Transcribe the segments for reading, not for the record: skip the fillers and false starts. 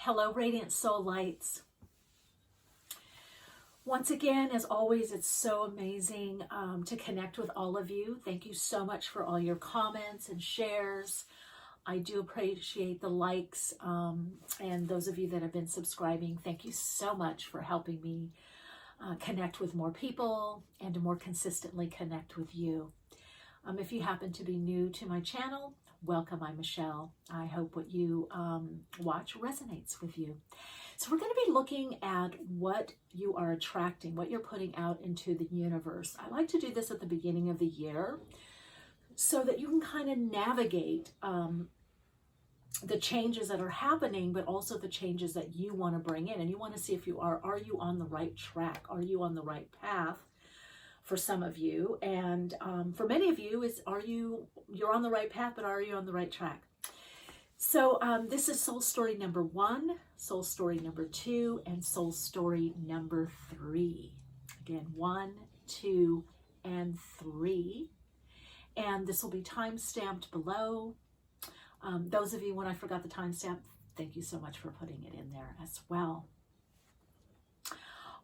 Hello, Radiant Soul Lights. Once again, as always, it's so amazing to connect with all of you. Thank you so much for all your comments and shares. I do appreciate the likes, and those of you that have been subscribing, thank you so much for helping me connect with more people and to more consistently connect with you. If you happen to be new to my channel, welcome. I'm Michelle. I hope what you watch resonates with you. So we're going to be looking at what you are attracting, what you're putting out into the universe. I like to do this at the beginning of the year so that you can kind of navigate the changes that are happening, but also the changes that you want to bring in. And you want to see if you are you on the right track? Are you on the right path? For some of you, and for many of you, you're on the right path, but are you on the right track? So this is soul story number 1, soul story number 2, and soul story number 3. Again, 1, 2, and 3. And this will be time stamped below. Those of you, when I forgot the timestamp, thank you so much for putting it in there as well.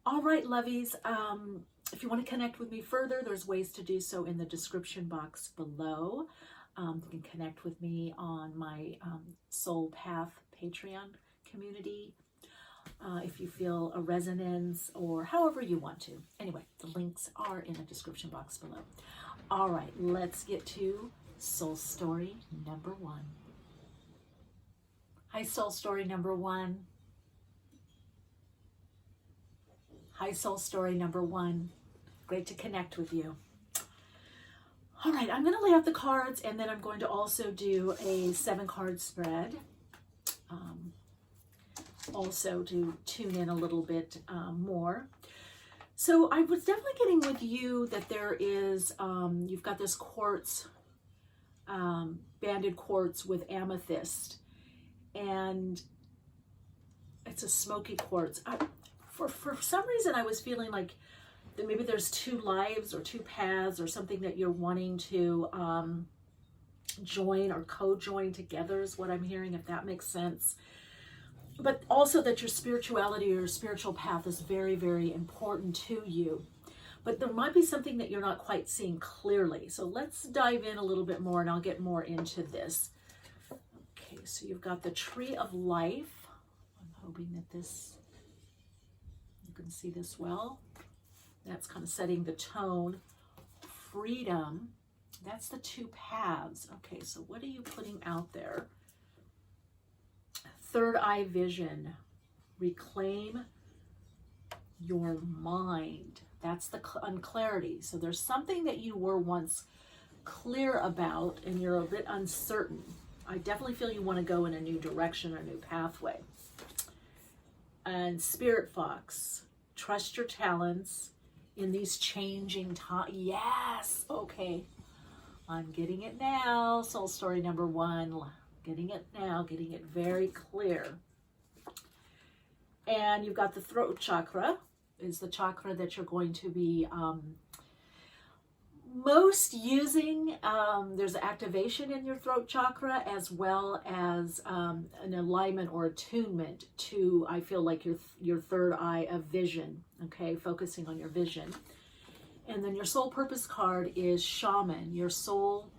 All right, lovies. If you want to connect with me further, there's ways to do so in the description box below. You can connect with me on my Soul Path Patreon community if you feel a resonance or however you want to. Anyway, the links are in the description box below. All right, let's get to soul story number 1. Hi, soul story number 1. Hi, soul story number 1. Great to connect with you. All right, I'm going to lay out the cards, and then I'm going to also do a 7-card spread. Also to tune in a little bit more. So I was definitely getting with you that there is, you've got this quartz, banded quartz with amethyst, and it's a smoky quartz. For some reason, I was feeling like that maybe there's 2 lives or 2 paths or something that you're wanting to join or co-join together is what I'm hearing, if that makes sense. But also that your spirituality or your spiritual path is very, very important to you. But there might be something that you're not quite seeing clearly. So let's dive in a little bit more and I'll get more into this. Okay, so you've got the Tree of Life. I'm hoping that you can see this well. That's kind of setting the tone. Freedom, that's the 2 paths. Okay, so what are you putting out there? Third eye vision, reclaim your mind. That's the unclarity. So there's something that you were once clear about and you're a bit uncertain. I definitely feel you want to go in a new direction or a new pathway. And Spirit Fox, trust your talents in these changing times. Yes, okay. I'm getting it now. Soul story number 1. Getting it now, getting it very clear. And you've got the throat chakra, is the chakra that you're going to be most using. There's activation in your throat chakra as well as an alignment or attunement to, I feel like, your third eye of vision, okay, focusing on your vision. And then your soul purpose card is Shaman. Your soul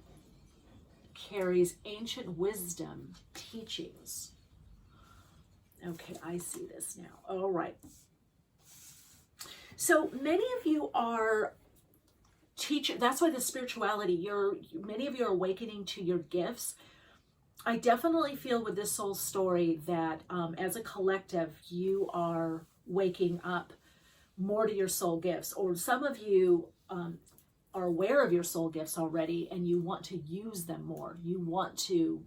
carries ancient wisdom teachings. Okay, I see this now. All right. So many of you are teaching. That's why the spirituality, many of you are awakening to your gifts. I definitely feel with this soul story that as a collective, you are waking up more to your soul gifts, or some of you are aware of your soul gifts already and you want to use them more. You want to,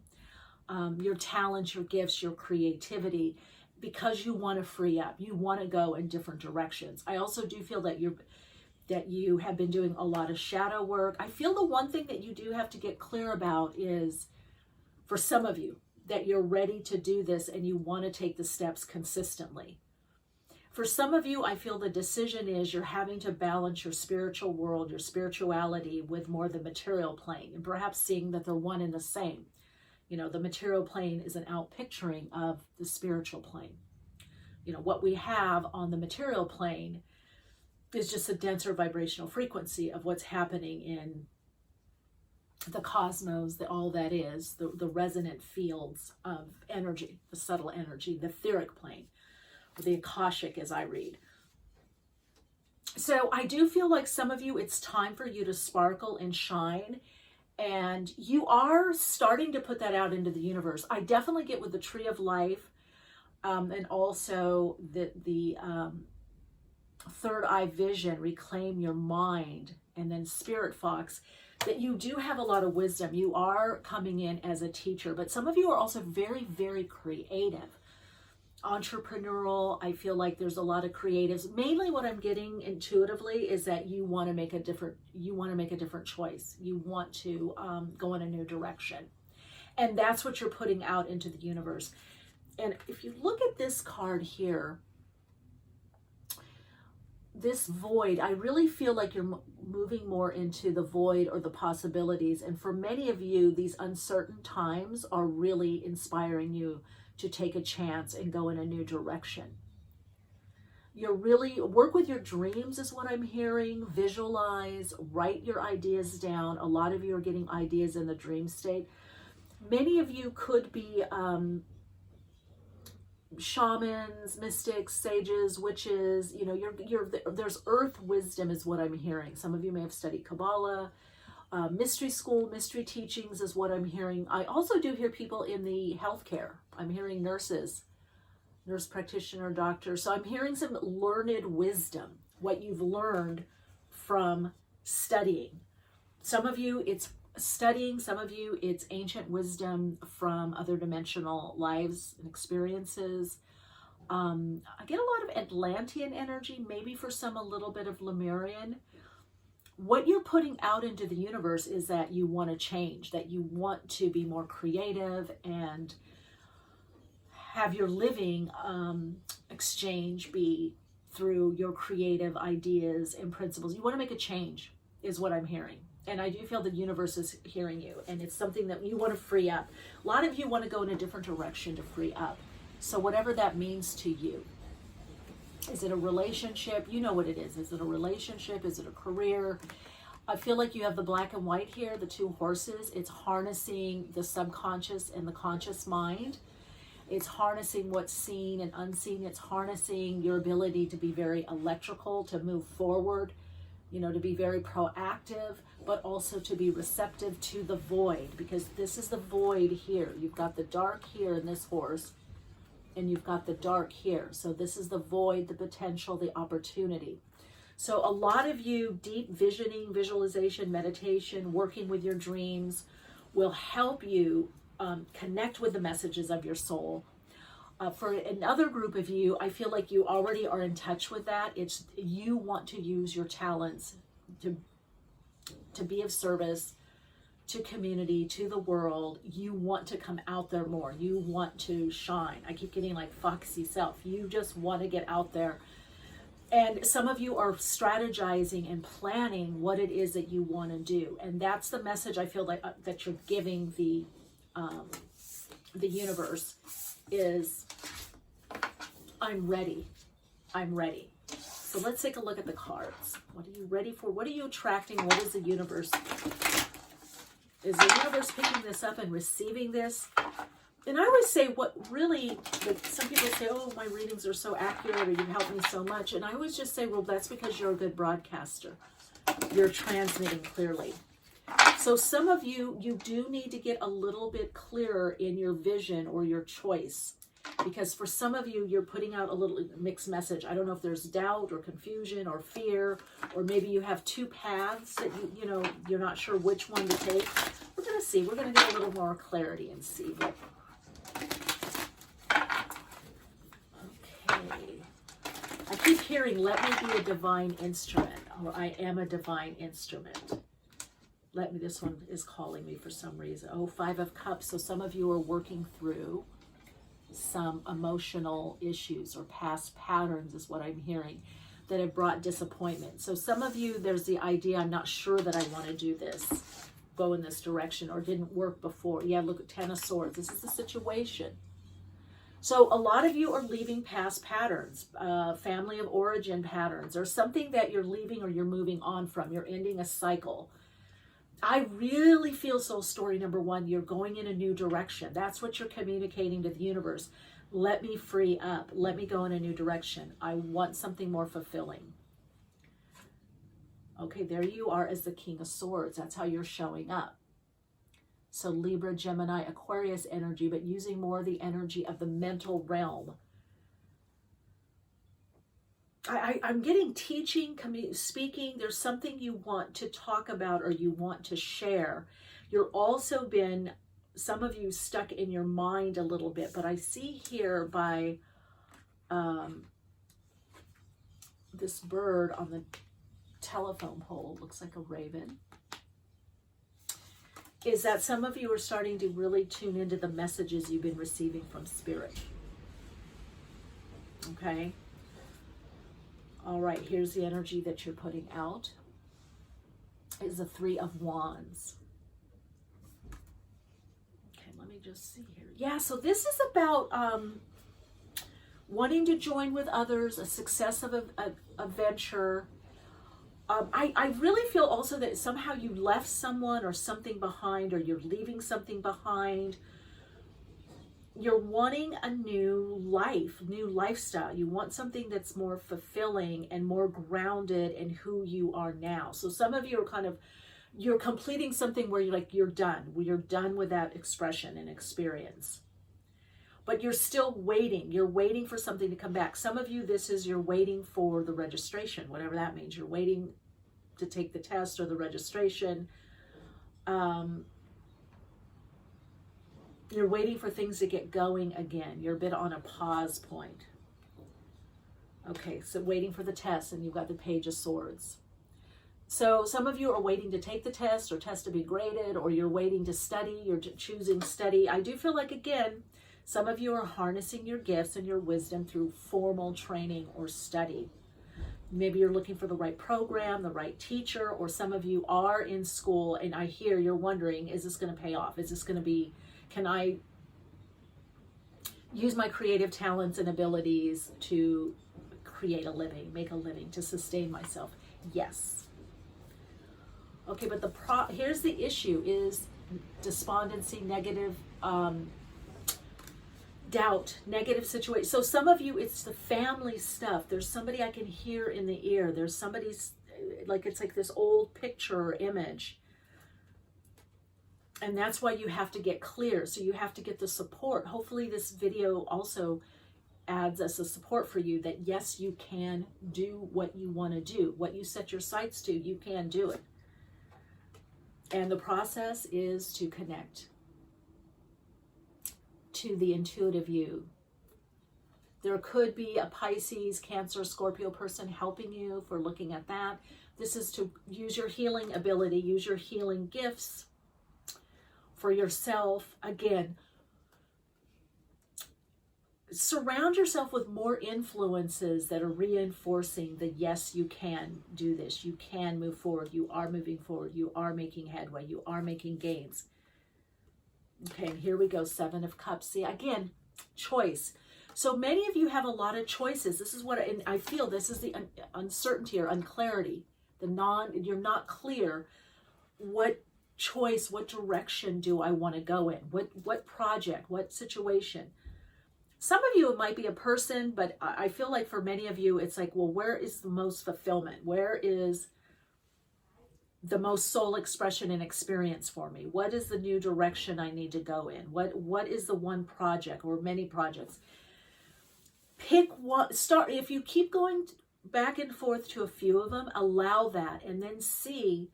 your talents, your gifts, your creativity, because you want to free up. You want to go in different directions. I also do feel that you have been doing a lot of shadow work. I feel the one thing that you do have to get clear about is, for some of you, that you're ready to do this and you want to take the steps consistently. For some of you, I feel the decision is you're having to balance your spiritual world, your spirituality with more the material plane, and perhaps seeing that they're one and the same. You know, the material plane is an outpicturing of the spiritual plane. You know, what we have on the material plane is just a denser vibrational frequency of what's happening in the cosmos, all that is, the resonant fields of energy, the subtle energy, the etheric plane, or the Akashic, as I read. So I do feel like some of you, it's time for you to sparkle and shine, and you are starting to put that out into the universe. I definitely get with the Tree of Life, and also the third eye vision, reclaim your mind, and then Spirit Fox, that you do have a lot of wisdom. You are coming in as a teacher, but some of you are also very, very creative, entrepreneurial. I feel like there's a lot of creatives. Mainly what I'm getting intuitively is that you want to make a different choice. You want to go in a new direction. And that's what you're putting out into the universe. And if you look at this card here, this void, I really feel like you're moving more into the void or the possibilities. And for many of you, these uncertain times are really inspiring you to take a chance and go in a new direction. You're really, work with your dreams is what I'm hearing. Visualize, write your ideas down. A lot of you are getting ideas in the dream state. Many of you could be shamans, mystics, sages, witches. You know, there's earth wisdom is what I'm hearing. Some of you may have studied Kabbalah, mystery school, mystery teachings is what I'm hearing. I also do hear people in the healthcare. I'm hearing nurses, nurse practitioner, doctor. So I'm hearing some learned wisdom, what you've learned from studying. Some of you, it's studying. Some of you, it's ancient wisdom from other dimensional lives and experiences. I get a lot of Atlantean energy, maybe for some a little bit of Lemurian. What you're putting out into the universe is that you want to change, that you want to be more creative and have your living exchange be through your creative ideas and principles. You want to make a change is what I'm hearing. And I do feel the universe is hearing you, and it's something that you want to free up. A lot of you want to go in a different direction to free up. So whatever that means to you. Is it a relationship? You know what it is. Is it a relationship? Is it a career? I feel like you have the black and white here, the two horses. It's harnessing the subconscious and the conscious mind. It's harnessing what's seen and unseen. It's harnessing your ability to be very electrical, to move forward, you know, to be very proactive, but also to be receptive to the void, because this is the void here. You've got the dark here in this horse, and you've got the dark here. So this is the void, the potential, the opportunity. So a lot of you, deep visioning, visualization, meditation, working with your dreams will help you connect with the messages of your soul. For another group of you, I feel like you already are in touch with that. It's you want to use your talents to be of service to community, to the world. You want to come out there more. You want to shine. I keep getting like foxy self. You just want to get out there. And some of you are strategizing and planning what it is that you want to do. And that's the message I feel like that you're giving the universe is, I'm ready. I'm ready. So let's take a look at the cards. What are you ready for? What are you attracting? What is the universe? Is the universe picking this up and receiving this? And I always say what really, like some people say, oh, my readings are so accurate or you've helped me so much. And I always just say, well, that's because you're a good broadcaster. You're transmitting clearly. So some of you, you do need to get a little bit clearer in your vision or your choice. Because for some of you, you're putting out a little mixed message. I don't know if there's doubt or confusion or fear, or maybe you have two paths that you know, you're not sure which one to take. We're going to see. We're going to get a little more clarity and see what. Okay. I keep hearing, let me be a divine instrument, or I am a divine instrument. Let me, this one is calling me for some reason. Oh, 5 of Cups. So some of you are working through some emotional issues or past patterns is what I'm hearing that have brought disappointment. So some of you, there's the idea, I'm not sure that I want to do this. go in this direction or didn't work before. Yeah, look at Ten of Swords. This is the situation. So a lot of you are leaving past patterns, family of origin patterns, or something that you're leaving or you're moving on from. You're ending a cycle. I really feel soul story number one, you're going in a new direction. That's what you're communicating to the universe. Let me free up. Let me go in a new direction. I want something more fulfilling. Okay, there you are as the King of Swords. That's how you're showing up. So Libra, Gemini, Aquarius energy, but using more of the energy of the mental realm. I'm getting teaching, speaking. There's something you want to talk about or you want to share. You're also been, some of you, stuck in your mind a little bit, but I see here by this bird on the telephone pole, looks like a raven, is that some of you are starting to really tune into the messages you've been receiving from Spirit. Okay. All right, here's the energy that you're putting out. Is the Three of Wands. Okay, let me just see here. Yeah, so this is about wanting to join with others, a success of a venture. I really feel also that somehow you left someone or something behind, or you're leaving something behind. You're wanting a new life, new lifestyle. You want something that's more fulfilling and more grounded in who you are now. So some of you are kind of, you're completing something where you're like, you're done. You're done with that expression and experience. But you're still waiting. You're waiting for something to come back. Some of you, this is you're waiting for the registration, whatever that means. You're waiting to take the test or the registration. You're waiting for things to get going again. You're a bit on a pause point. Okay, so waiting for the test, and you've got the Page of Swords. So some of you are waiting to take the test or test to be graded, or you're waiting to study. You're choosing study. I do feel like, again, some of you are harnessing your gifts and your wisdom through formal training or study. Maybe you're looking for the right program, the right teacher, or some of you are in school, and I hear you're wondering, is this going to pay off? Is this going to be, can I use my creative talents and abilities to create a living, make a living, to sustain myself? Yes. Okay, but here's the issue is despondency, negative doubt, negative situation. So some of you, it's the family stuff. There's somebody I can hear in the ear. There's somebody's, like, it's like this old picture or image. And that's why you have to get clear. So you have to get the support. Hopefully this video also adds as a support for you that yes, you can do what you want to do. What you set your sights to, you can do it. And the process is to connect to the intuitive you. There could be a Pisces, Cancer, Scorpio person helping you for looking at that. This is to use your healing ability, use your healing gifts for yourself. Again, surround yourself with more influences that are reinforcing the yes, you can do this. You can move forward. You are moving forward. You are making headway. You are making gains. Okay, and here we go. Seven of Cups. See, again, choice. So many of you have a lot of choices. This is what, and I feel this is the uncertainty or unclarity. You're not clear. What choice, what direction do I want to go in? What project, what situation? Some of you, it might be a person, but I feel like for many of you, it's like, well, where is the most fulfillment? Where is the most soul expression and experience for me? What is the new direction I need to go in? What is the one project or many projects? Pick one, start, if you keep going back and forth to a few of them, allow that, and then see,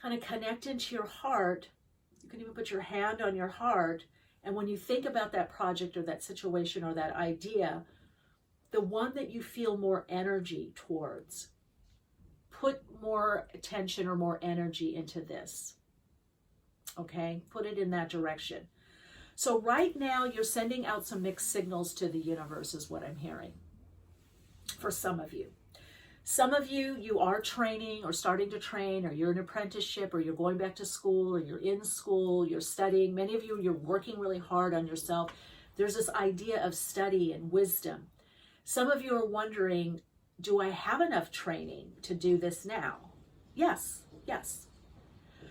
kind of connect into your heart. You can even put your hand on your heart, and when you think about that project or that situation or that idea, the one that you feel more energy towards, put more attention or more energy into this. Okay, put it in that direction. So right now you're sending out some mixed signals to the universe is what I'm hearing for some of you. Some of you, you are training or starting to train, or you're in an apprenticeship, or you're going back to school, or you're in school, you're studying. Many of you, you're working really hard on yourself. There's this idea of study and wisdom. Some of you are wondering, do I have enough training to do this now? Yes, yes.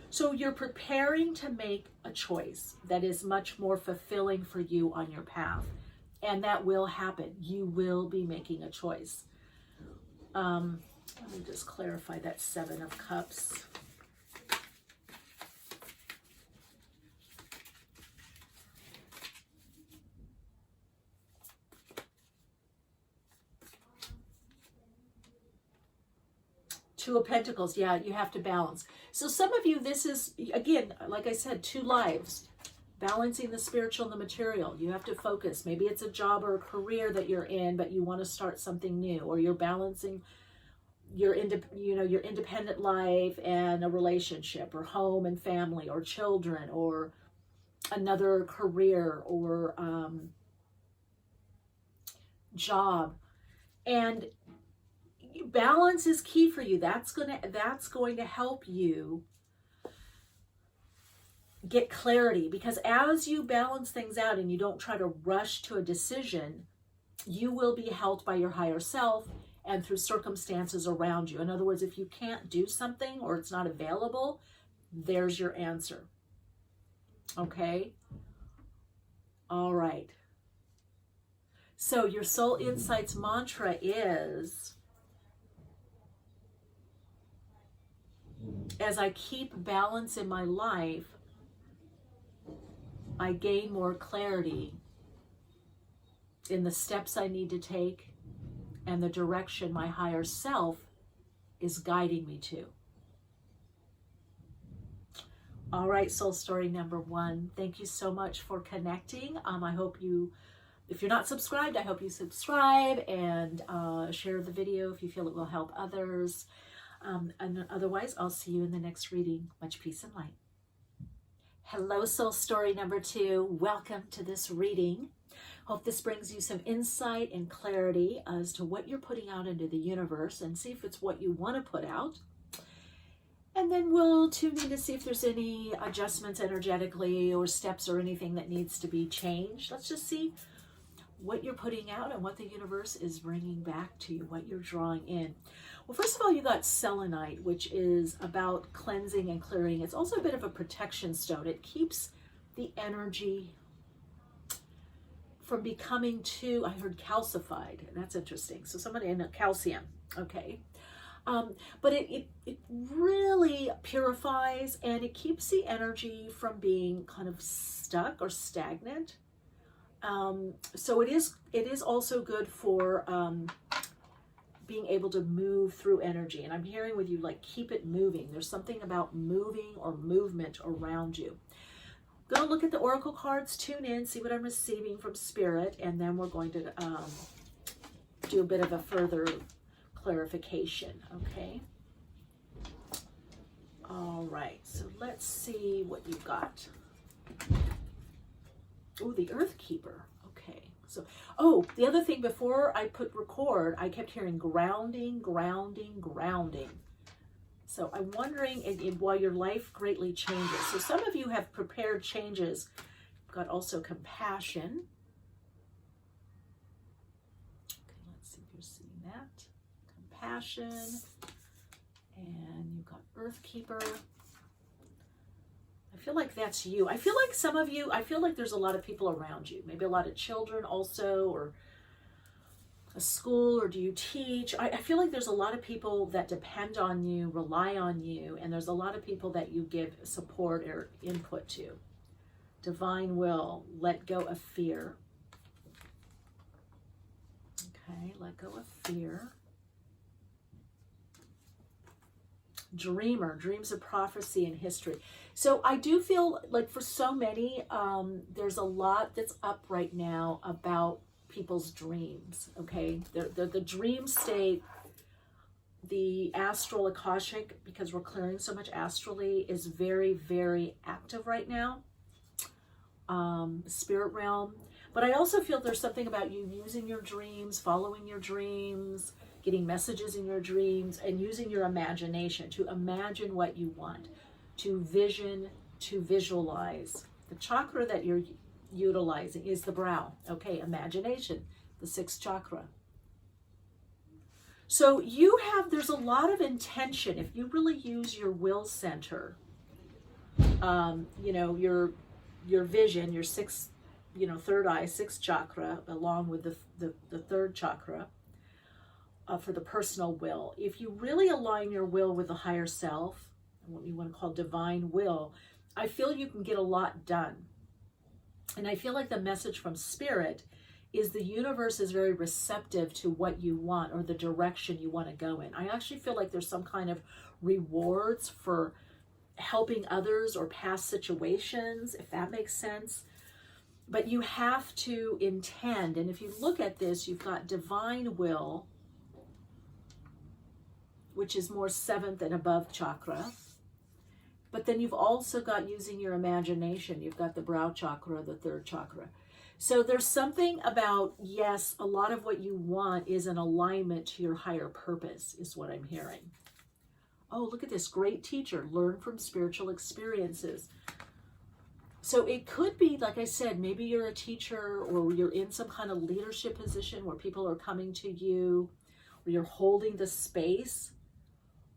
So you're preparing to make a choice that is much more fulfilling for you on your path. And that will happen. You will be making a choice. Let me just clarify that Seven of Cups. Two of Pentacles, yeah, you have to balance. So some of you, this is, again, like I said, two lives. Balancing the spiritual and the material. You have to focus. Maybe it's a job or a career that you're in, but you want to start something new, or you're balancing your independent life and a relationship, or home and family, or children, or another career, or job. And balance is key for you. That's going to help you get clarity, because as you balance things out and you don't try to rush to a decision, you will be helped by your higher self and through circumstances around you. In other words, if you can't do something or it's not available, there's your answer. Okay? All right. So your Soul Insights mantra is, as I keep balance in my life, I gain more clarity in the steps I need to take and the direction my higher self is guiding me to. All right, soul story number 1. Thank you so much for connecting. I hope you, if you're not subscribed, I hope you subscribe and share the video if you feel it will help others. And otherwise, I'll see you in the next reading. Much peace and light. Hello, soul story number 2. Welcome to this reading. Hope this brings you some insight and clarity as to what you're putting out into the universe, and see if it's what you want to put out. And then we'll tune in to see if there's any adjustments energetically or steps or anything that needs to be changed. Let's just see what you're putting out and what the universe is bringing back to you, what you're drawing in. Well, first of all, you got selenite, which is about cleansing and clearing. It's also a bit of a protection stone. It keeps the energy from becoming too, I heard calcified. That's interesting. So somebody in calcium, okay. But it really purifies, and it keeps the energy from being kind of stuck or stagnant. So it is also good for being able to move through energy. And I'm hearing with you, like, keep it moving. There's something about moving or movement around you. I'm going to look at the oracle cards, tune in, see what I'm receiving from Spirit, and then we're going to do a bit of a further clarification, okay? All right, so let's see what you got. Oh, the Earth Keeper. Okay. So, oh, the other thing, before I put record, I kept hearing grounding, grounding, grounding. So I'm wondering, while your life greatly changes. So some of you have prepared changes. You've got also compassion. Okay, let's see if you're seeing that. Compassion. And you've got Earth Keeper. I feel like that's you. I feel like some of you, I feel like there's a lot of people around you. Maybe a lot of children also, or a school, or do you teach? I feel like there's a lot of people that depend on you, rely on you, and there's a lot of people that you give support or input to. Divine will, let go of fear. Okay, let go of fear. Dreamer, dreams of prophecy and history. So I do feel like for so many, there's a lot that's up right now about people's dreams, okay? The dream state, the astral Akashic, because we're clearing so much astrally, is very, very active right now. Spirit realm. But I also feel there's something about you using your dreams, following your dreams, getting messages in your dreams, and using your imagination to imagine what you want, to vision, to visualize. The chakra that you're utilizing is the brow. Okay, imagination, the sixth chakra. So there's a lot of intention if you really use your will center. Your vision, your sixth, third eye, sixth chakra, along with the third chakra, for the personal will. If you really align your will with the higher self, what you want to call divine will, I feel you can get a lot done. And I feel like the message from Spirit is the universe is very receptive to what you want or the direction you want to go in. I actually feel like there's some kind of rewards for helping others or past situations, if that makes sense. But you have to intend. And if you look at this, you've got divine will, which is more seventh and above chakra. But then you've also got using your imagination. You've got the brow chakra, the third chakra. So there's something about, yes, a lot of what you want is an alignment to your higher purpose, is what I'm hearing. Oh, look at this. Great teacher. Learn from spiritual experiences. So it could be, like I said, maybe you're a teacher or you're in some kind of leadership position where people are coming to you, or you're holding the space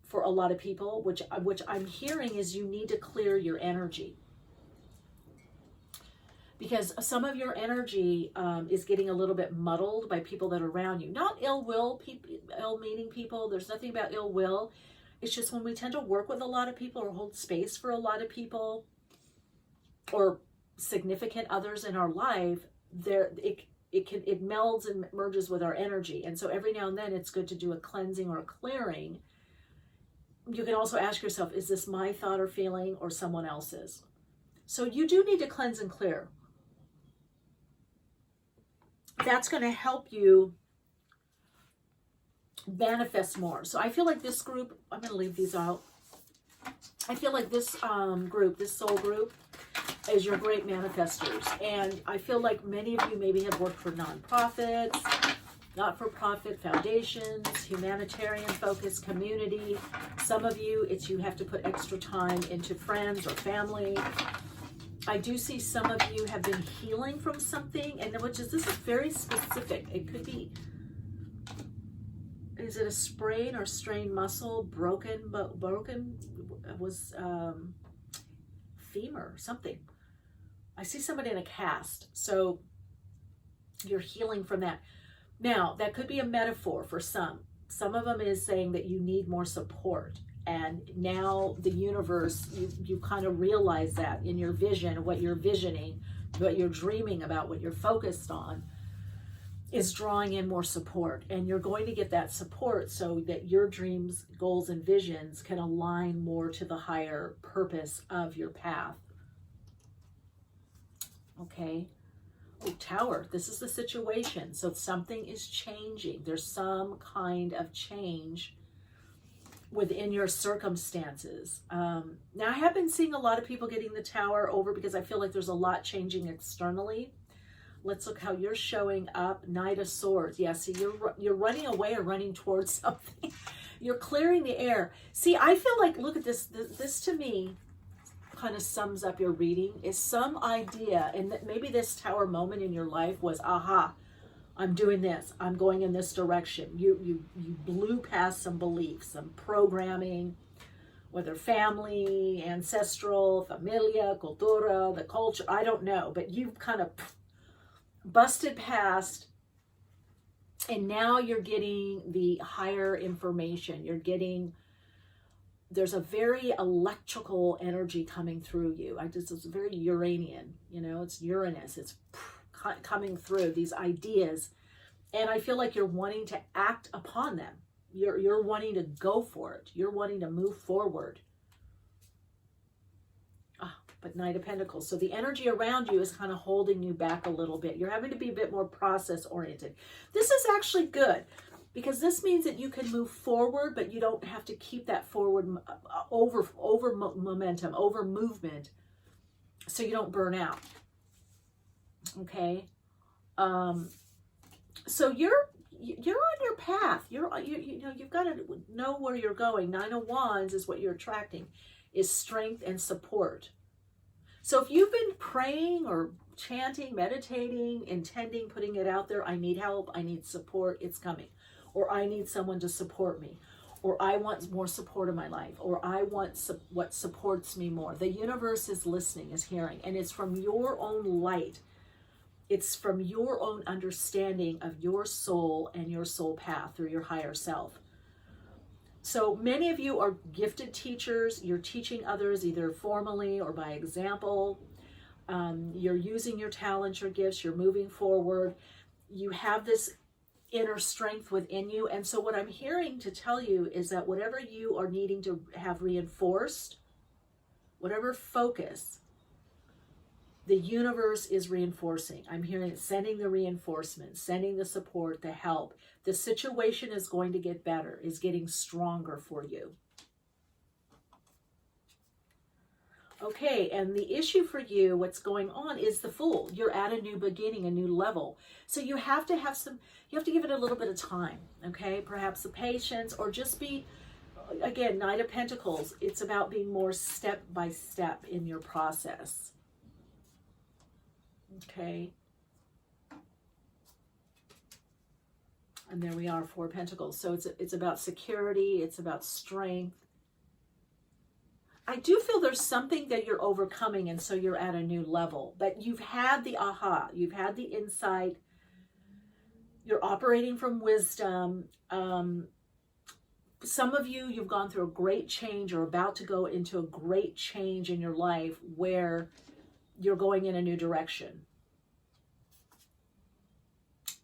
for a lot of people, which I'm hearing is you need to clear your energy. Because some of your energy is getting a little bit muddled by people that are around you. Not ill-meaning people. There's nothing about ill will. It's just when we tend to work with a lot of people or hold space for a lot of people or significant others in our life, it melds and merges with our energy. And so every now and then it's good to do a cleansing or a clearing. You can also ask yourself, is this my thought or feeling or someone else's? So you do need to cleanse and clear. That's going to help you manifest more. So I feel like this group, I'm going to leave these out. I feel like this group, this soul group, is your great manifestors. And I feel like many of you maybe have worked for nonprofits, not-for-profit foundations, humanitarian focused community. Some of you, it's you have to put extra time into friends or family. I do see some of you have been healing from something, and this is very specific. It could be, is it a sprain or strained muscle, broken was femur, something. I see somebody in a cast, so you're healing from that. Now, that could be a metaphor for some. Some of them is saying that you need more support. And now the universe, you kind of realize that in your vision, what you're visioning, what you're dreaming about, what you're focused on, is drawing in more support. And you're going to get that support so that your dreams, goals, and visions can align more to the higher purpose of your path. Okay. Oh, Tower, this is the situation. So something is changing. There's some kind of change within your circumstances. Now, I have been seeing a lot of people getting the Tower over because I feel like there's a lot changing externally. Let's look how you're showing up. Knight of Swords. Yeah, see, you're running away or running towards something. You're clearing the air. See, I feel like, look at this. This to me kind of sums up your reading, is some idea, and that maybe this Tower moment in your life was, aha, I'm doing this, I'm going in this direction. You blew past some beliefs, some programming, whether family, ancestral, familia, cultura, the culture, I don't know, but you've kind of busted past, and now you're getting the higher information. There's a very electrical energy coming through you. It's very Uranian, it's Uranus. It's coming through these ideas. And I feel like you're wanting to act upon them. You're wanting to go for it. You're wanting to move forward. But Knight of Pentacles. So the energy around you is kind of holding you back a little bit. You're having to be a bit more process oriented. This is actually good, because this means that you can move forward, but you don't have to keep that forward over momentum, over movement, so you don't burn out. Okay. So you're on your path. You know, you've got to know where you're going. Nine of Wands is what you're attracting, is strength and support. So if you've been praying or chanting, meditating, intending, putting it out there, I need help, I need support, it's coming. Or I need someone to support me. Or I want more support in my life. Or I want what supports me more. The universe is listening, is hearing. And it's from your own light. It's from your own understanding of your soul and your soul path through your higher self. So many of you are gifted teachers. You're teaching others either formally or by example. You're using your talents, your gifts. You're moving forward. You have this inner strength within you. And so what I'm hearing to tell you is that whatever you are needing to have reinforced, whatever focus, the universe is reinforcing. I'm hearing it, sending the reinforcement, sending the support, the help. The situation is going to get better, is getting stronger for you. Okay, and the issue for you, what's going on, is the Fool. You're at a new beginning, a new level. So you have to have you have to give it a little bit of time, okay? Perhaps the patience, or just be, again, Knight of Pentacles. It's about being more step by step in your process. Okay. And there we are, Four of Pentacles. So it's about security. It's about strength. I do feel there's something that you're overcoming, and so you're at a new level. But you've had the aha. You've had the insight. You're operating from wisdom. Some of you, you've gone through a great change or about to go into a great change in your life where you're going in a new direction.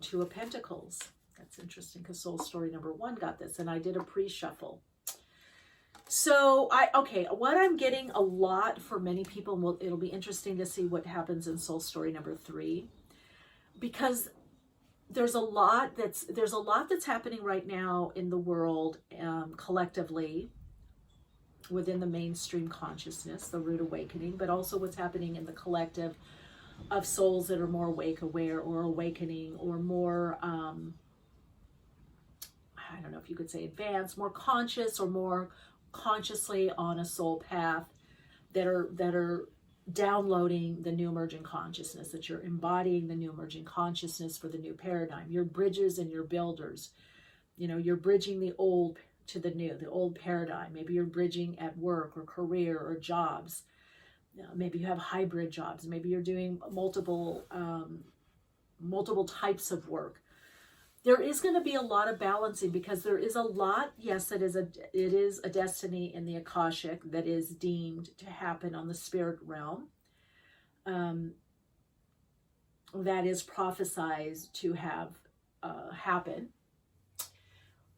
Two of Pentacles. That's interesting because Soul Story number 1 got this, and I did a pre-shuffle. So, what I'm getting a lot for many people, it'll be interesting to see what happens in Soul Story number 3, because there's a lot that's happening right now in the world, collectively, within the mainstream consciousness, the root awakening, but also what's happening in the collective of souls that are more awake, aware, or awakening, or more, I don't know if you could say advanced, more conscious, or more consciously on a soul path, that are downloading the new emerging consciousness, that you're embodying the new emerging consciousness for the new paradigm. You're bridges and you're builders. You know, you're bridging the old to the new, the old paradigm. Maybe you're bridging at work or career or jobs. Maybe you have hybrid jobs. Maybe you're doing multiple types of work. There is going to be a lot of balancing, because there is a lot, yes, it is a destiny in the Akashic that is deemed to happen on the spirit realm. That is prophesized to have happen.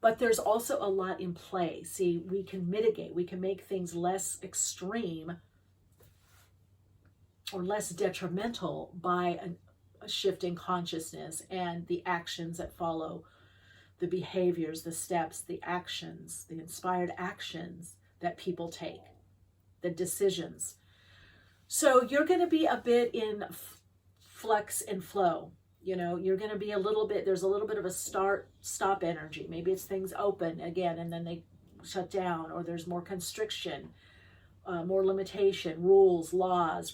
But there's also a lot in play. See, we can mitigate, we can make things less extreme or less detrimental by a shift in consciousness and the actions that follow, the behaviors, the steps, the actions, the inspired actions that people take, the decisions. So you're going to be a bit in flux and flow. You know, you're going to be there's a little bit of a stop energy. Maybe it's things open again and then they shut down, or there's more constriction, more limitation, rules, laws.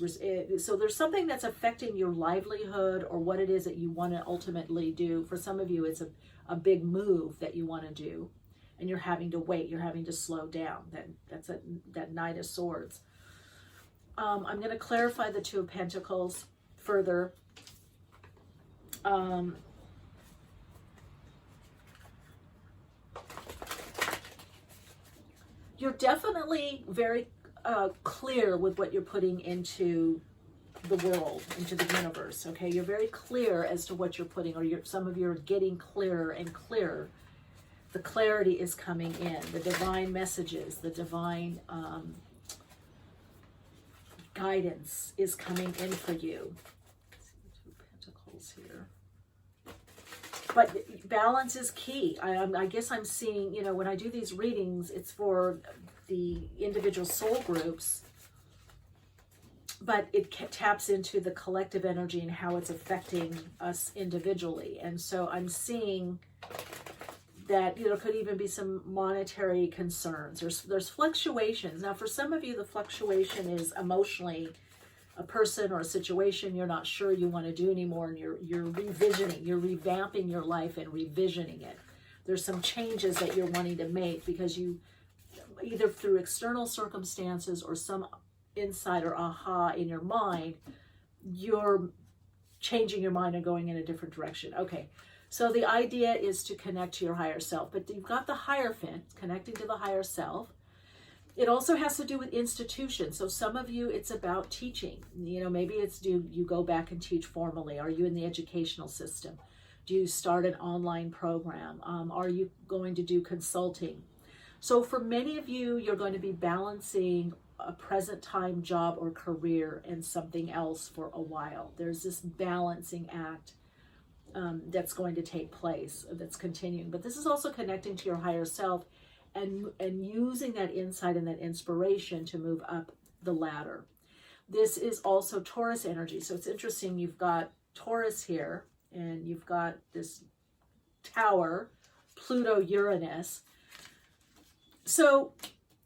So there's something that's affecting your livelihood or what it is that you want to ultimately do. For some of you, it's a big move that you want to do, and you're having to wait. You're having to slow down. That's that Knight of Swords. I'm going to clarify the Two of Pentacles further. You're definitely very clear with what you're putting into the world, into the universe. Okay, you're very clear as to what you're putting, or some of you are getting clearer and clearer. The clarity is coming in, the divine messages, the divine guidance is coming in for you. Let's see the Two of Pentacles here. But balance is key. I guess I'm seeing, you know, when I do these readings, it's for the individual soul groups, but it taps into the collective energy and how it's affecting us individually. And so I'm seeing that, you know, could even be some monetary concerns. There's fluctuations. Now, for some of you, the fluctuation is emotionally a person or a situation you're not sure you want to do anymore, and you're revisioning, you're revamping your life and revisioning it. There's some changes that you're wanting to make because you, either through external circumstances or some insight or aha in your mind, you're changing your mind and going in a different direction. Okay, so the idea is to connect to your higher self, but you've got the Hierophant connecting to the higher self. It also has to do with institutions. So some of you, it's about teaching. You know, maybe it's do you go back and teach formally? Are you in the educational system? Do you start an online program? Are you going to do consulting? So for many of you, you're going to be balancing a present time job or career and something else for a while. There's this balancing act that's going to take place, that's continuing. But this is also connecting to your higher self and using that insight and that inspiration to move up the ladder. This is also Taurus energy. So it's interesting, you've got Taurus here, and you've got this tower, Pluto, Uranus. So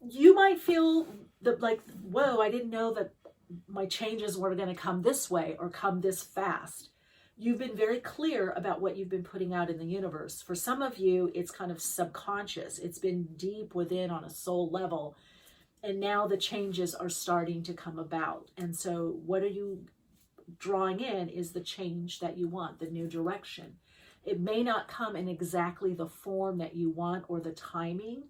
you might feel that, like, whoa, I didn't know that my changes were going to come this way or come this fast. You've been very clear about what you've been putting out in the universe. For some of you, it's kind of subconscious. It's been deep within on a soul level. And now the changes are starting to come about. And so what are you drawing in is the change that you want, the new direction. It may not come in exactly the form that you want or the timing.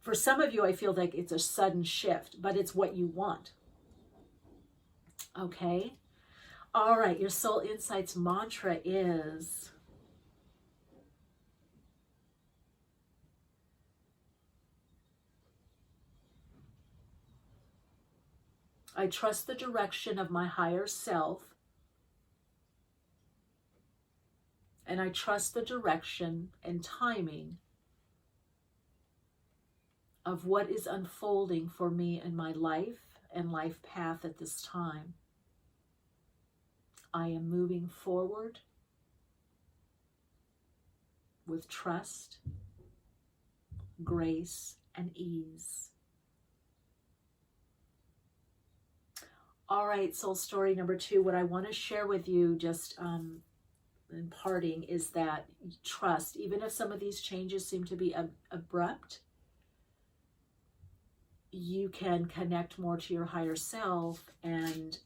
For some of you, I feel like it's a sudden shift, but it's what you want. Okay? All right, your Soul Insights mantra is, I trust the direction of my higher self, and I trust the direction and timing of what is unfolding for me in my life and life path at this time. I am moving forward with trust, grace, and ease. All right, soul story number 2. What I want to share with you just in parting is that trust, even if some of these changes seem to be abrupt, you can connect more to your higher self, and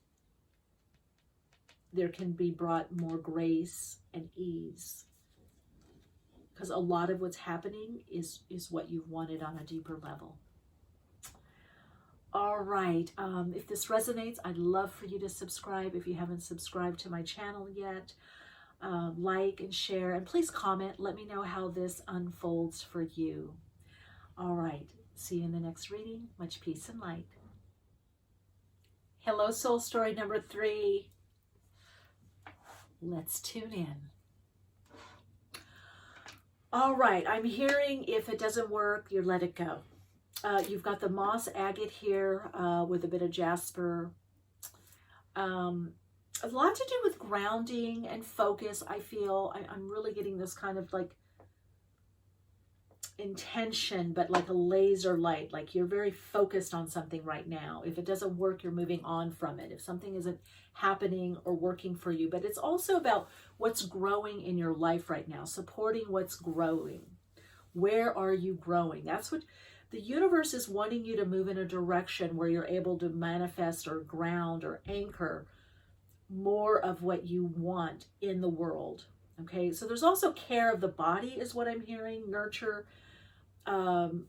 there can be brought more grace and ease, because a lot of what's happening is what you've wanted on a deeper level. All right, if this resonates, I'd love for you to subscribe if you haven't subscribed to my channel yet. Like and share, and please comment. Let me know how this unfolds for you. All right, see you in the next reading. Much peace and light. Hello, soul story number 3. Let's tune in. All right, I'm hearing if it doesn't work, you let it go. You've got the moss agate here with a bit of jasper. A lot to do with grounding and focus, I feel. I'm really getting this kind of like intention, but like a laser light, like you're very focused on something right now. If it doesn't work, you're moving on from it. If something isn't happening or working for you, but it's also about what's growing in your life right now, supporting what's growing. Where are you growing? That's what the universe is wanting you to move in, a direction where you're able to manifest or ground or anchor more of what you want in the world. Okay, so there's also care of the body is what I'm hearing, nurture. I'm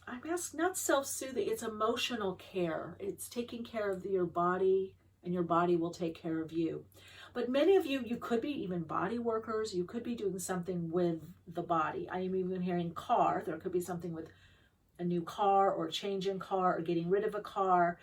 asking, not self-soothing, it's emotional care. It's taking care of your body, and your body will take care of you. But many of you, you could be even body workers. You could be doing something with the body. I am even hearing car. There could be something with a new car or change in car or getting rid of a car.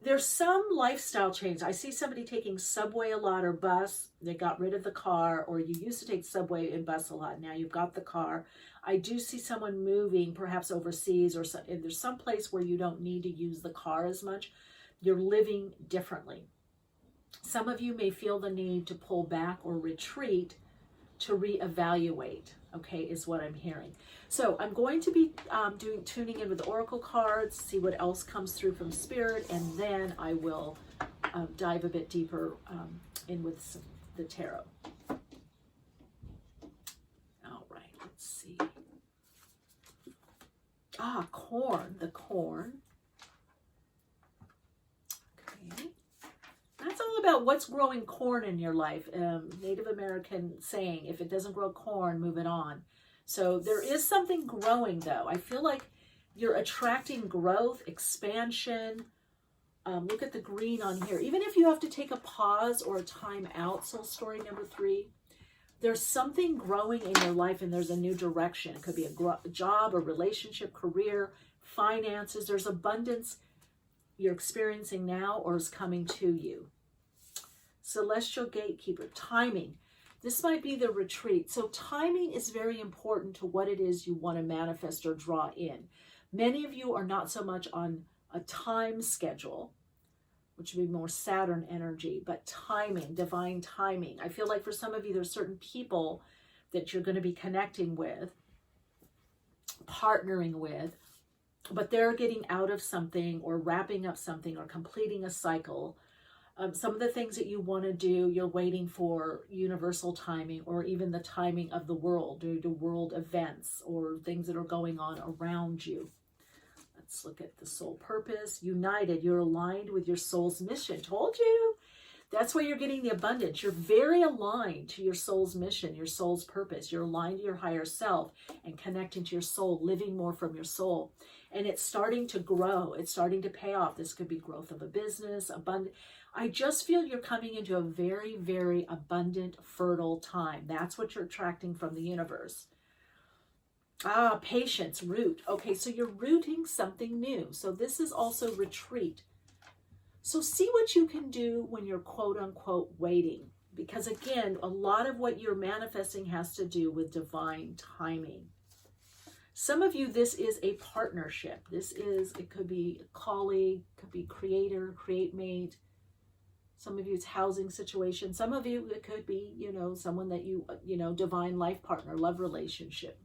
There's some lifestyle change. I see somebody taking subway a lot or bus. They got rid of the car, or you used to take subway and bus a lot. Now you've got the car. I do see someone moving, perhaps overseas, or if there's some place where you don't need to use the car as much. You're living differently. Some of you may feel the need to pull back or retreat to reevaluate, okay, is what I'm hearing. So I'm going to be tuning in with oracle cards, see what else comes through from Spirit, and then I will dive a bit deeper in with the tarot. All right, let's see. Corn, the corn. Okay. That's all about what's growing corn in your life. Native American saying, if it doesn't grow corn, move it on. So there is something growing, though. I feel like you're attracting growth, expansion. Look at the green on here. Even if you have to take a pause or a time out, soul story number 3, there's something growing in your life and there's a new direction. It could be a job, a relationship, career, finances. There's abundance you're experiencing now or is coming to you. Celestial gatekeeper, timing. This might be the retreat. So timing is very important to what it is you want to manifest or draw in. Many of you are not so much on a time schedule, which would be more Saturn energy, but timing, divine timing. I feel like for some of you, there's certain people that you're going to be connecting with, partnering with, but they're getting out of something or wrapping up something or completing a cycle. Some of the things that you want to do, you're waiting for universal timing or even the timing of the world due to world events or things that are going on around you. Let's look at the soul purpose. United, you're aligned with your soul's mission. Told you. That's why you're getting the abundance. You're very aligned to your soul's mission, your soul's purpose. You're aligned to your higher self and connecting to your soul, living more from your soul. And it's starting to grow. It's starting to pay off. This could be growth of a business, abundant. I just feel you're coming into a very, very abundant, fertile time. That's what you're attracting from the universe. Patience, root. Okay, so you're rooting something new. So this is also retreat. So see what you can do when you're quote unquote waiting. Because again, a lot of what you're manifesting has to do with divine timing. Some of you, this is a partnership. It could be a colleague, could be creator, create mate. Some of you, it's housing situation. Some of you, it could be, someone that divine life partner, love relationship.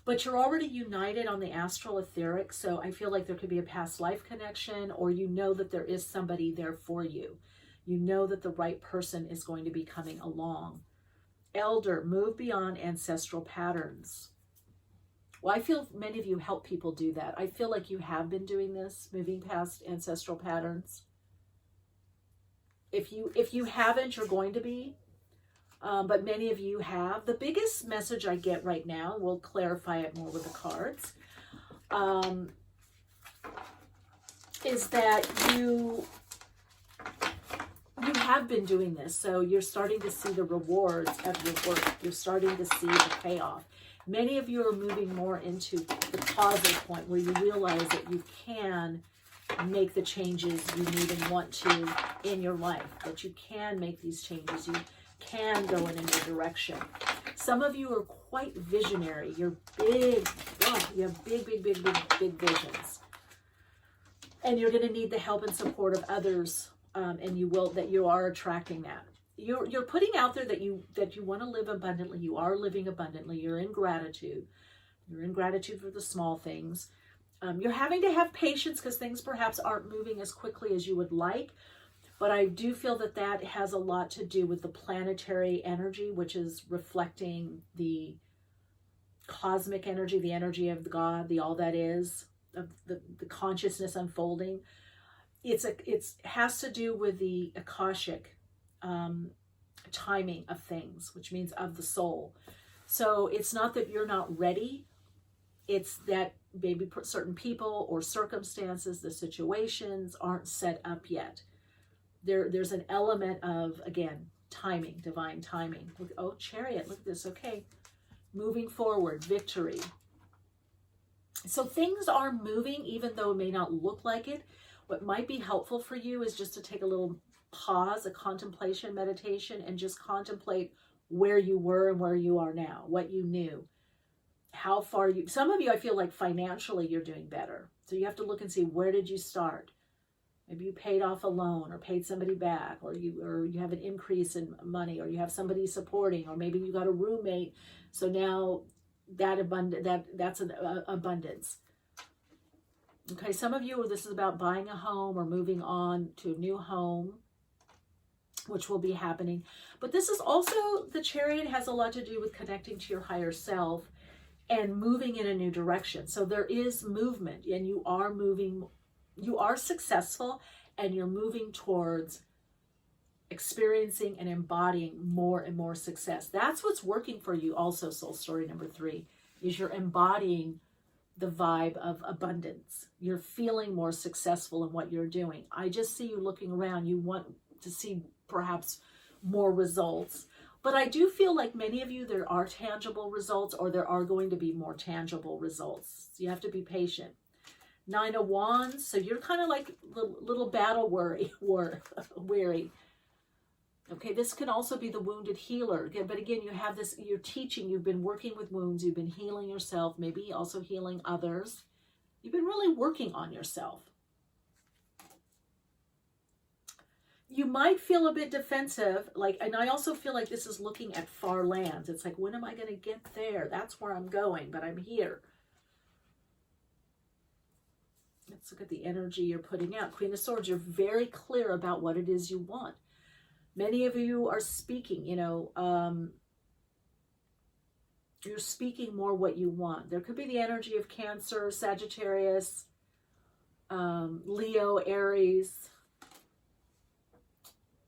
But you're already united on the astral etheric, so I feel like there could be a past life connection, or that there is somebody there for you. You know that the right person is going to be coming along. Elder, move beyond ancestral patterns. Well, I feel many of you help people do that. I feel like you have been doing this, moving past ancestral patterns. If you haven't, you're going to be. But many of you have. The biggest message I get right now, we'll clarify it more with the cards, is that you have been doing this. So you're starting to see the rewards of your work. You're starting to see the payoff. Many of you are moving more into the causal point where you realize that you can make the changes you need and want to in your life, that you can make these changes. You can go in a new direction. Some of you are quite visionary. You're big. You have big visions. And you're going to need the help and support of others. And you are attracting that. You're putting out there that you want to live abundantly. You are living abundantly. You're in gratitude. You're in gratitude for the small things. You're having to have patience because things perhaps aren't moving as quickly as you would like. But I do feel that has a lot to do with the planetary energy, which is reflecting the cosmic energy, the energy of the God, the all that is, of the consciousness unfolding. It has to do with the Akashic timing of things, which means of the soul. So it's not that you're not ready. It's that maybe certain people or circumstances, the situations aren't set up yet. There's an element of, again, timing, divine timing. Oh, Chariot, look at this. Okay. Moving forward, victory. So things are moving, even though it may not look like it. What might be helpful for you is just to take a little pause, a contemplation, meditation, and just contemplate where you were and where you are now, what you knew, how far some of you, I feel like financially you're doing better. So you have to look and see, where did you start? Maybe you paid off a loan or paid somebody back, or you have an increase in money, or you have somebody supporting, or maybe you got a roommate. So now that's an abundance. Okay, some of you, this is about buying a home or moving on to a new home, which will be happening. But this is also, the Chariot has a lot to do with connecting to your higher self and moving in a new direction. So there is movement, and you are moving, you are successful, and you're moving towards experiencing and embodying more and more success. That's what's working for you also, soul story number 3, is you're embodying the vibe of abundance. You're feeling more successful in what you're doing. I just see you looking around. You want to see perhaps more results. But I do feel like many of you, there are tangible results, or there are going to be more tangible results. So you have to be patient. 9 of Wands, so you're kind of like little battle weary. Okay, this can also be the wounded healer. But again, you have this, you're teaching, you've been working with wounds, you've been healing yourself, maybe also healing others. You've been really working on yourself. You might feel a bit defensive, and I also feel like this is looking at far lands. It's like, when am I going to get there? That's where I'm going, but I'm here. Let's look at the energy you're putting out. Queen of Swords, you're very clear about what it is you want. Many of you are speaking, you're speaking more what you want. There could be the energy of Cancer, Sagittarius, Leo, Aries,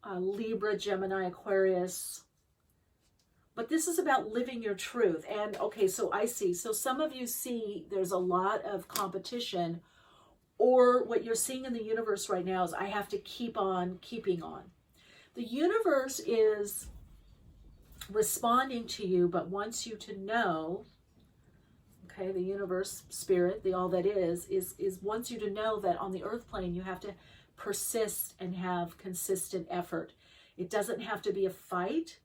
Libra, Gemini, Aquarius. But this is about living your truth. And okay, so I see. So some of you see there's a lot of competition, or what you're seeing in the universe right now is, I have to keep on keeping on. The universe is responding to you, but wants you to know, okay, the universe, spirit, the all that is wants you to know that on the earth plane, you have to persist and have consistent effort. It doesn't have to be a fight.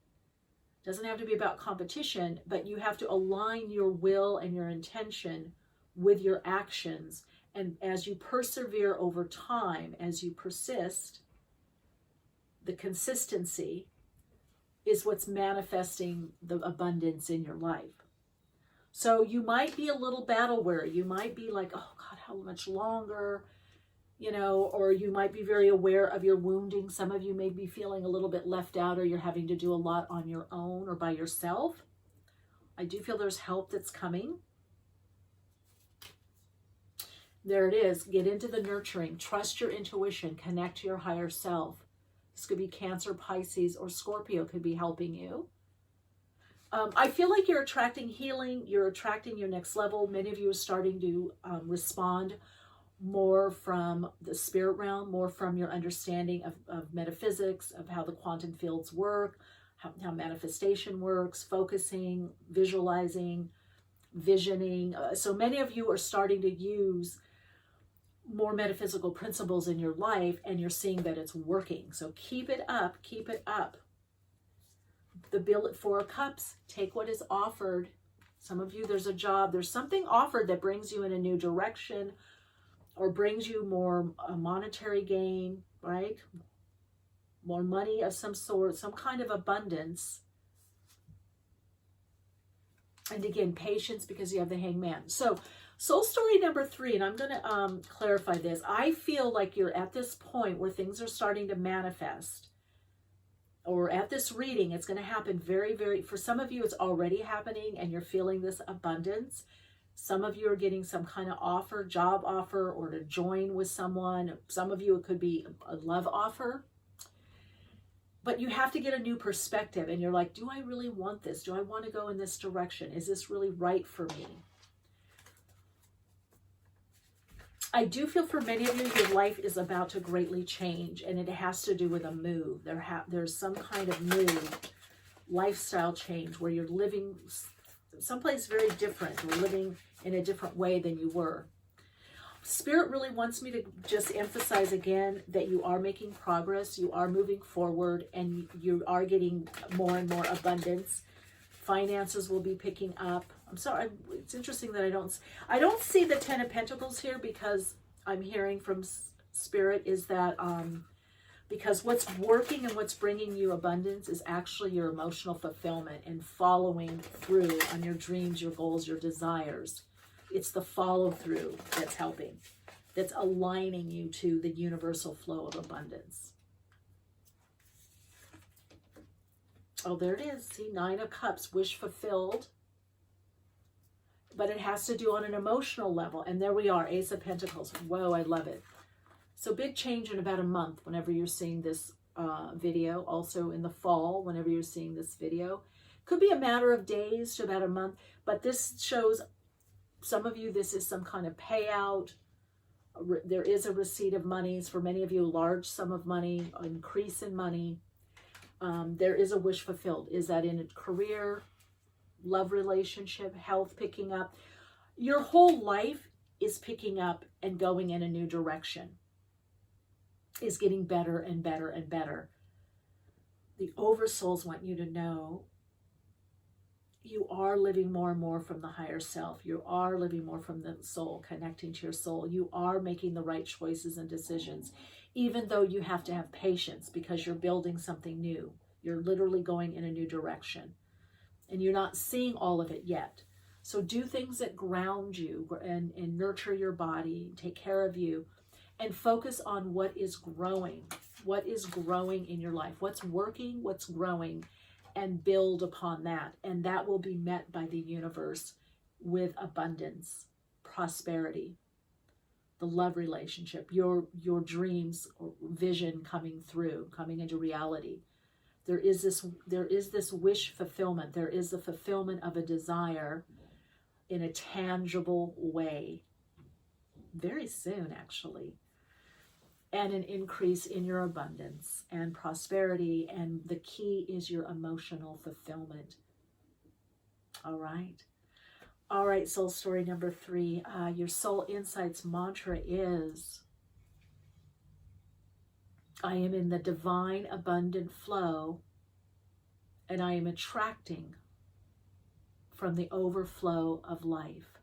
It doesn't have to be about competition, but you have to align your will and your intention with your actions. And as you persevere over time, as you persist, the consistency is what's manifesting the abundance in your life. So you might be a little battle weary. You might be like, oh God, how much longer? Or you might be very aware of your wounding. Some of you may be feeling a little bit left out, or you're having to do a lot on your own or by yourself. I do feel there's help that's coming. There it is. Get into the nurturing. Trust your intuition. Connect to your higher self. This could be Cancer, Pisces, or Scorpio could be helping you. I feel like you're attracting healing. You're attracting your next level. Many of you are starting to respond more from the spirit realm, more from your understanding of metaphysics, of how the quantum fields work, how manifestation works, focusing, visualizing, visioning. So many of you are starting to use more metaphysical principles in your life, and you're seeing that it's working. So keep it up, keep it up. The bill at 4 of Cups, take what is offered. Some of you, there's a job, there's something offered that brings you in a new direction, or brings you more monetary gain, right? More money of some sort, some kind of abundance. And again, patience, because you have the Hangman. So soul story number 3, and I'm going to clarify this. I feel like you're at this point where things are starting to manifest. Or at this reading, it's going to happen very, very, for some of you, it's already happening and you're feeling this abundance. Some of you are getting some kind of offer, job offer, or to join with someone. Some of you, it could be a love offer. But you have to get a new perspective, and you're like, do I really want this? Do I want to go in this direction? Is this really right for me? I do feel for many of you, your life is about to greatly change, and it has to do with a move. There's some kind of move, lifestyle change, where you're living someplace very different, or living in a different way than you were. Spirit really wants me to just emphasize again that you are making progress, you are moving forward, and you are getting more and more abundance. Finances will be picking up. I'm sorry, it's interesting that I don't see the 10 of Pentacles here, because I'm hearing from Spirit, is that because what's working and what's bringing you abundance is actually your emotional fulfillment and following through on your dreams, your goals, your desires. It's the follow through that's helping, that's aligning you to the universal flow of abundance. Oh, there it is. See, 9 of Cups, wish fulfilled. But it has to do on an emotional level. And there we are, Ace of Pentacles. Whoa, I love it. So big change in about a month whenever you're seeing this video. Also in the fall, whenever you're seeing this video. Could be a matter of days to about a month. But this shows some of you, this is some kind of payout. There is a receipt of monies. For many of you, a large sum of money, increase in money. There is a wish fulfilled. Is that in a career, love relationship, health picking up? Your whole life is picking up and going in a new direction. Is getting better and better and better. The oversouls want you to know you are living more and more from the higher self. You are living more from the soul, connecting to your soul. You are making the right choices and decisions, even though you have to have patience because you're building something new. You're literally going in a new direction. And you're not seeing all of it yet. So do things that ground you and nurture your body, take care of you, and focus on what is growing in your life, what's working, what's growing, and build upon that. And that will be met by the universe with abundance, prosperity, the love relationship, your dreams or vision coming through, coming into reality. There is this wish fulfillment. There is the fulfillment of a desire in a tangible way. Very soon, actually. And an increase in your abundance and prosperity. And the key is your emotional fulfillment. All right. All right, soul story number 3. Your soul insights mantra is, I am in the divine abundant flow, and I am attracting from the overflow of life.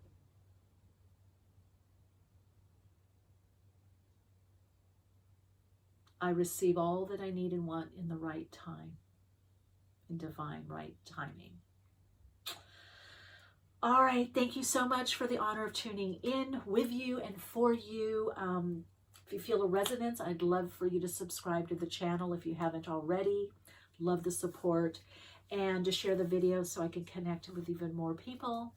I receive all that I need and want in the right time, in divine right timing. All right, thank you so much for the honor of tuning in with you and for you. If you feel a resonance, I'd love for you to subscribe to the channel if you haven't already. Love the support, and to share the video so I can connect with even more people.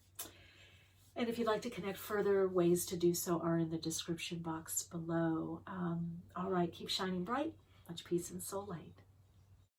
And if you'd like to connect further, ways to do so are in the description box below. All right, keep shining bright. Much peace and soul light.